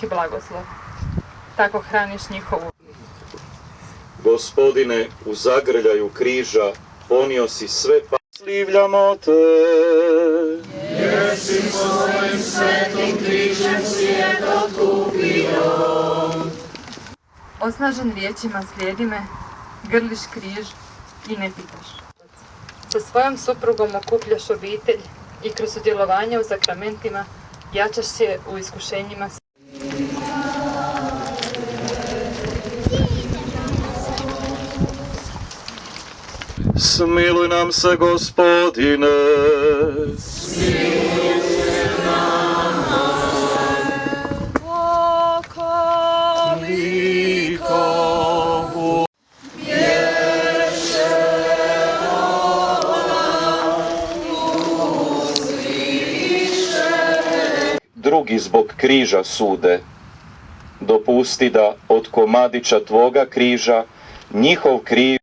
blagoslov. Tako hraniš njihovu. Gospodine, u zagrljaju križa ponio si sve slivljamo te. Jer si svojim svetim križem svijet otkupio. Osnažen riječima slijedi me, grliš križ i ne pitaš. Sa svojom suprugom okupljaš obitelj i kroz sudjelovanje u sakramentima jačaš se u iskušenjima. Smiluj nam se, Gospodine. Smiluj se nama. Okolikovu. Vječe ona uzviše. Drugi zbog križa sude. Dopusti da od komadića tvoga križa njihov križ